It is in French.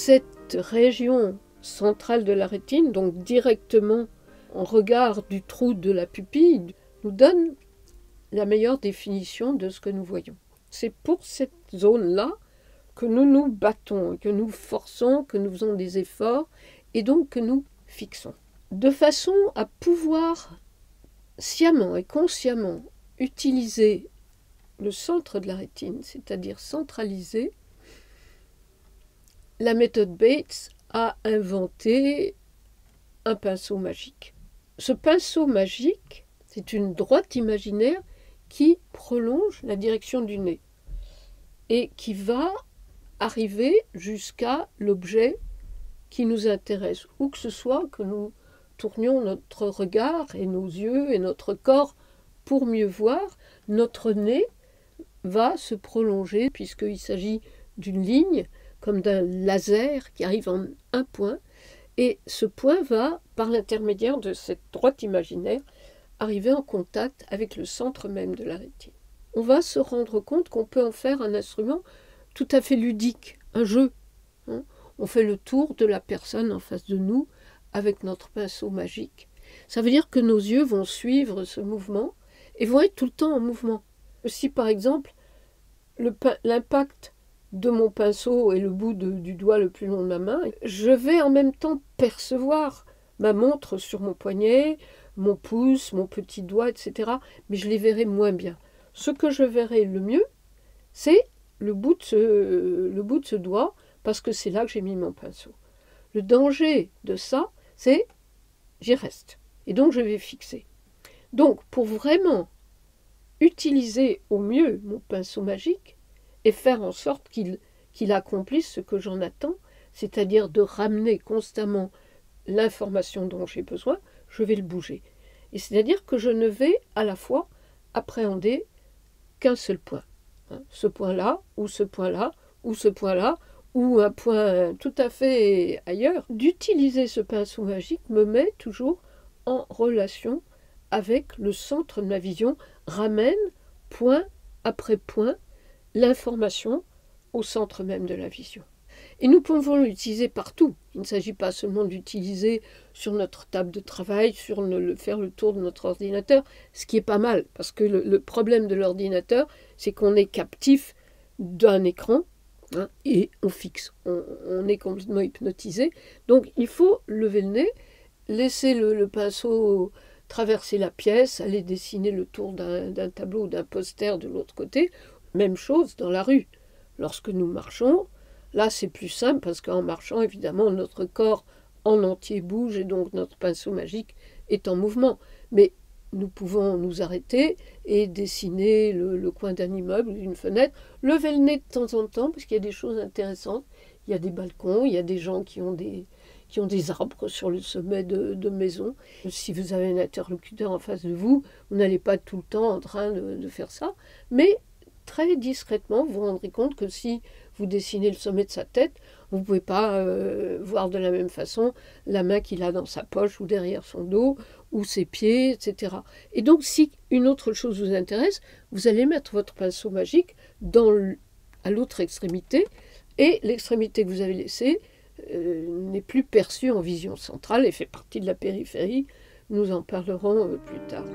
cette région centrale de la rétine, donc directement en regard du trou de la pupille, nous donne la meilleure définition de ce que nous voyons. C'est pour cette zone-là que nous nous battons, que nous forçons, que nous faisons des efforts et donc que nous fixons. De façon à pouvoir sciemment et consciemment utiliser le centre de la rétine, c'est-à-dire centraliser, la méthode Bates a inventé un pinceau magique. Ce pinceau magique, c'est une droite imaginaire qui prolonge la direction du nez et qui va arriver jusqu'à l'objet qui nous intéresse, où que ce soit que nous tournions notre regard et nos yeux et notre corps pour mieux voir, notre nez va se prolonger puisqu'il s'agit d'une ligne comme d'un laser qui arrive en un point, et ce point va, par l'intermédiaire de cette droite imaginaire, arriver en contact avec le centre même de la rétine. On va se rendre compte qu'on peut en faire un instrument tout à fait ludique, un jeu. On fait le tour de la personne en face de nous avec notre pinceau magique. Ça veut dire que nos yeux vont suivre ce mouvement et vont être tout le temps en mouvement. Si par exemple, l'impact de mon pinceau et le bout du doigt le plus long de ma main, je vais en même temps percevoir ma montre sur mon poignet, mon pouce, mon petit doigt, etc. Mais je les verrai moins bien. Ce que je verrai le mieux, c'est le bout de ce doigt, parce que c'est là que j'ai mis mon pinceau. Le danger de ça, c'est j'y reste. Et donc je vais fixer. Donc pour vraiment utiliser au mieux mon pinceau magique, et faire en sorte qu'il accomplisse ce que j'en attends, c'est-à-dire de ramener constamment l'information dont j'ai besoin, je vais le bouger. Et c'est-à-dire que je ne vais à la fois appréhender qu'un seul point. Ce point-là, ou ce point-là, ou ce point-là, ou un point tout à fait ailleurs. D'utiliser ce pinceau magique me met toujours en relation avec le centre de ma vision, ramène point après point l'information au centre même de la vision. Et nous pouvons l'utiliser partout. Il ne s'agit pas seulement d'utiliser sur notre table de travail, faire le tour de notre ordinateur, ce qui est pas mal, parce que le problème de l'ordinateur, c'est qu'on est captif d'un écran, et on fixe, on est complètement hypnotisé. Donc il faut lever le nez, laisser le pinceau traverser la pièce, aller dessiner le tour d'un tableau ou d'un poster de l'autre côté. Même chose dans la rue. Lorsque nous marchons, là c'est plus simple parce qu'en marchant, évidemment, notre corps en entier bouge et donc notre pinceau magique est en mouvement. Mais nous pouvons nous arrêter et dessiner le coin d'un immeuble ou d'une fenêtre, lever le nez de temps en temps parce qu'il y a des choses intéressantes. Il y a des balcons, il y a des gens qui ont des arbres sur le sommet de maisons. Si vous avez un interlocuteur en face de vous, vous n'allez pas tout le temps en train de faire ça, mais très discrètement, vous vous rendrez compte que si vous dessinez le sommet de sa tête, vous ne pouvez pas voir de la même façon la main qu'il a dans sa poche ou derrière son dos, ou ses pieds, etc. Et donc, si une autre chose vous intéresse, vous allez mettre votre pinceau magique à l'autre extrémité, et l'extrémité que vous avez laissée n'est plus perçue en vision centrale et fait partie de la périphérie. Nous en parlerons plus tard.